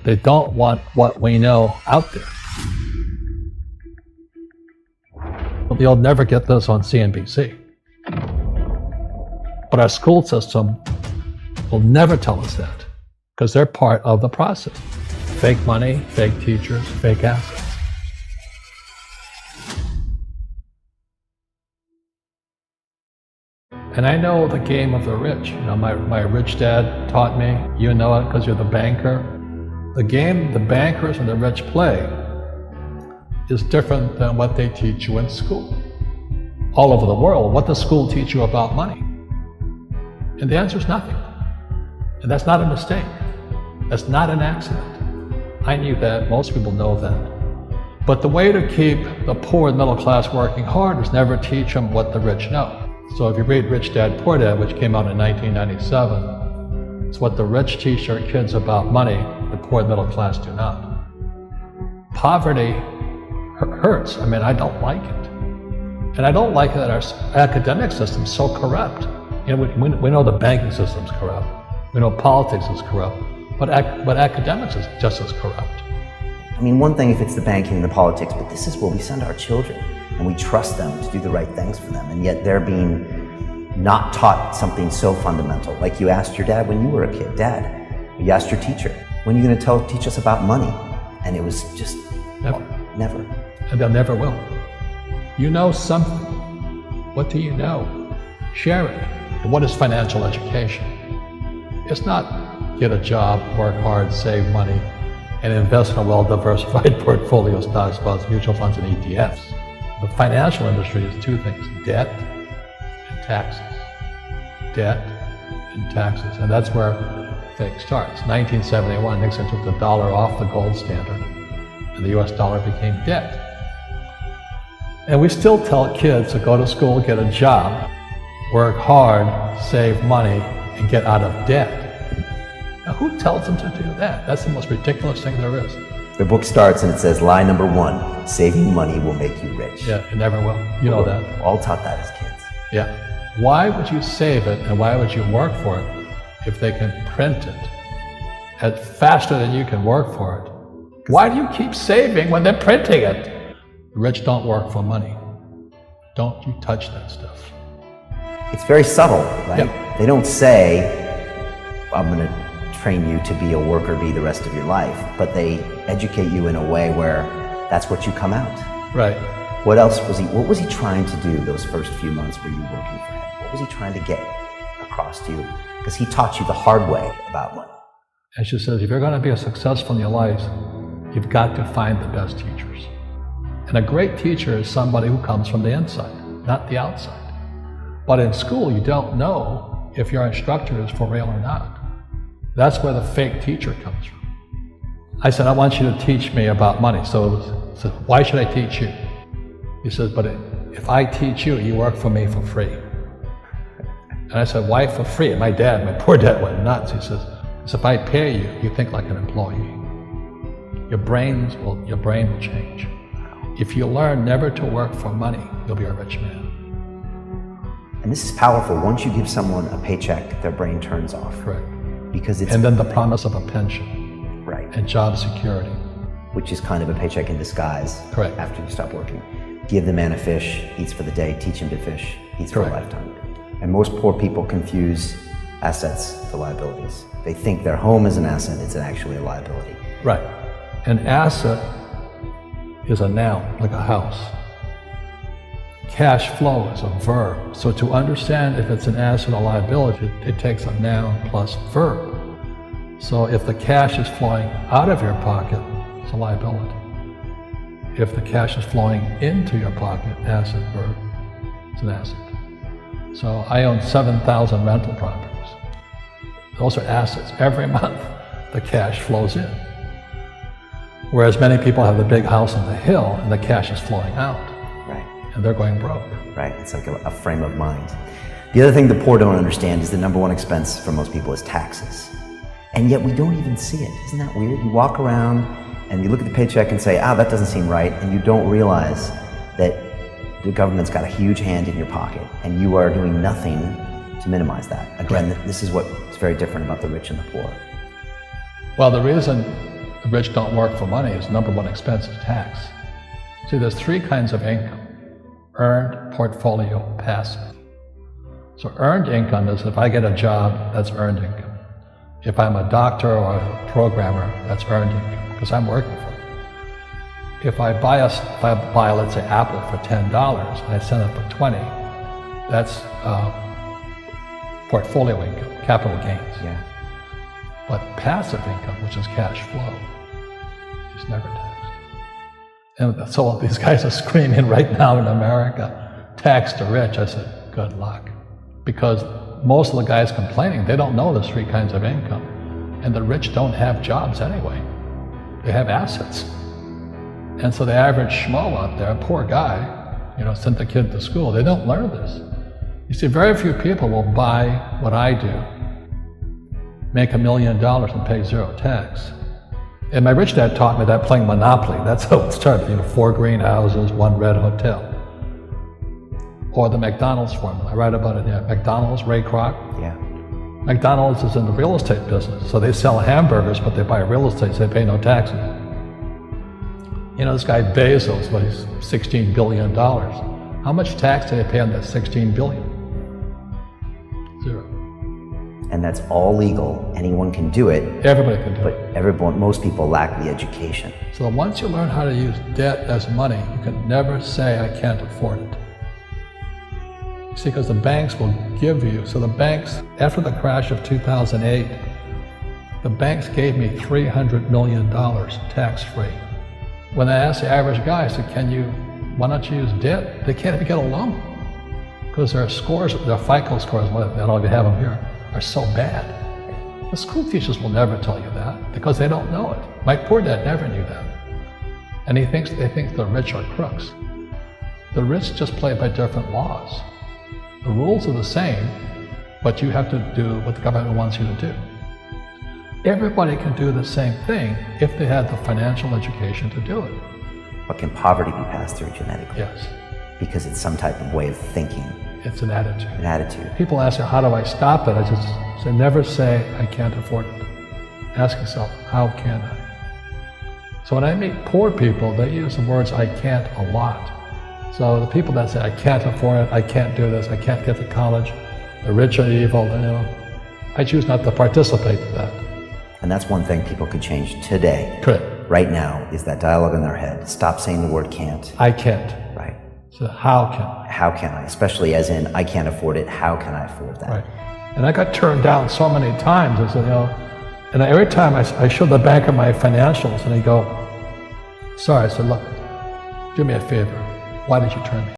They don't want what we know out there. You'll never get this on CNBC. But our school system will never tell us that, because they're part of the process. Fake money, fake teachers, fake assets. And I know the game of the rich. You know, my rich dad taught me, you know it because you're the banker. The game the bankers and the rich play is different than what they teach you in school. All over the world, what does school teach you about money? And the answer is nothing. And that's not a mistake. That's not an accident. I knew that, most people know that. But the way to keep the poor and middle class working hard is never teach them what the rich know. So if you read Rich Dad, Poor Dad, which came out in 1997, it's what the rich teach their kids about money, the poor and middle class do not. Poverty hurts. I mean, I don't like it. And I don't like that our academic system's so corrupt. You know, we know the banking system's corrupt. We know politics is corrupt. But academics is just as corrupt. I mean, one thing if it's the banking and the politics, but this is where we send our children and we trust them to do the right things for them. And yet they're being not taught something so fundamental. Like you asked your dad when you were a kid, Dad, you asked your teacher, when are you going to teach us about money? And it was just, never. Well, never. And they'll never will. You know something. What do you know? Share it. What is financial education? It's not get a job, work hard, save money, and invest in a well-diversified portfolio of stocks, bonds, mutual funds, and ETFs. The financial industry is two things: debt and taxes. Debt and taxes. And that's where the thing starts. 1971, Nixon took the dollar off the gold standard, and the US dollar became debt. And we still tell kids to go to school, get a job, work hard, save money, and get out of debt. Now, who tells them to do that? That's the most ridiculous thing there is. The book starts and it says, lie number 1, saving money will make you rich. Yeah, it never will. You know that. We're all taught that as kids. Yeah. Why would you save it and why would you work for it if they can print it faster than you can work for it? Why do you keep saving when they're printing it? The rich don't work for money. Don't you touch that stuff. It's very subtle, right? Yeah. They don't say, I'm going to train you to be a worker bee the rest of your life, but they educate you in a way where that's what you come out. Right. What was he trying to do those first few months were you working for him? What was he trying to get across to you? Because he taught you the hard way about money. And she says, if you're going to be successful in your life, you've got to find the best teachers. And a great teacher is somebody who comes from the inside, not the outside. But in school, you don't know if your instructor is for real or not. That's where the fake teacher comes from. I said, I want you to teach me about money. So he said, why should I teach you? He says, but if I teach you, you work for me for free. And I said, why for free? And my poor dad went nuts. He says, if I pay you, you think like an employee. Your brain will change. If you learn never to work for money, you'll be a rich man. And this is powerful. Once you give someone a paycheck, their brain turns off. Correct. Because it's... And then the promise of a pension. Right. And job security. Which is kind of a paycheck in disguise. Correct. After you stop working. Give the man a fish, eats for the day, teach him to fish, eats for a lifetime. And most poor people confuse assets for liabilities. They think their home is an asset, it's actually a liability. Right. An asset is a noun, like a house. Cash flow is a verb. So to understand if it's an asset or liability, it takes a noun plus verb. So if the cash is flowing out of your pocket, it's a liability. If the cash is flowing into your pocket, asset, verb, it's an asset. So I own 7,000 rental properties. Those are assets. Every month, the cash flows in. Whereas many people have the big house on the hill and the cash is flowing out. Right. And they're going broke. Right, it's like a frame of mind. The other thing the poor don't understand is the number one expense for most people is taxes. And yet we don't even see it. Isn't that weird? You walk around and you look at the paycheck and say, that doesn't seem right, and you don't realize that the government's got a huge hand in your pocket and you are doing nothing to minimize that. Again, this is what's very different about the rich and the poor. Well, the reason the rich don't work for money is number one expense is tax. See, there's three kinds of income: earned, portfolio, passive. So earned income is if I get a job, that's earned income. If I'm a doctor or a programmer, that's earned income because I'm working for it. If I buy, let's say, Apple for $10 and I sell it for 20, that's portfolio income, capital gains. Yeah. But passive income, which is cash flow, is never taxed. And so these guys are screaming right now in America, tax the rich. I said, good luck. Because most of the guys complaining, they don't know there's three kinds of income. And the rich don't have jobs anyway. They have assets. And so the average schmo out there, poor guy, sent the kid to school, they don't learn this. You see, very few people will buy what I do, make $1 million and pay zero tax. And my rich dad taught me that playing Monopoly. That's how it started, 4 greenhouses, 1 red hotel. Or the McDonald's formula, I write about it here. McDonald's, Ray Kroc. Yeah. McDonald's is in the real estate business, so they sell hamburgers, but they buy real estate, so they pay no taxes. This guy Bezos, he's $16 billion. How much tax do they pay on that $16 billion? Zero. And that's all legal. Anyone can do it. Everybody can do it. But most people lack the education. So once you learn how to use debt as money, you can never say, I can't afford it. See, because the banks will give you, so the banks, after the crash of 2008, the banks gave me $300 million tax-free. When I asked the average guy, I said, why don't you use debt? They can't even get a loan. Because their scores, their FICO scores, I don't know if you have them here, are so bad. The school teachers will never tell you that because they don't know it. My poor dad never knew that. And they think the rich are crooks. The rich just play by different laws. The rules are the same, but you have to do what the government wants you to do. Everybody can do the same thing if they had the financial education to do it. But can poverty be passed through genetically? Yes. Because it's some type of way of thinking. It's an attitude. An attitude. People ask me, how do I stop it? I just say, never say, I can't afford it. Ask yourself, how can I? So when I meet poor people, they use the words, I can't, a lot. So the people that say, I can't afford it, I can't do this, I can't get to college, the rich are evil, I choose not to participate in that. And that's one thing people could change today. Could. Right now, is that dialogue in their head. Stop saying the word can't. I can't. Right. So how can I? How can I? Especially as in, I can't afford it, how can I afford that? Right. And I got turned down so many times. I said, and every time I showed the banker my financials, and he'd go, sorry. I said, look, do me a favor. Why did you turn me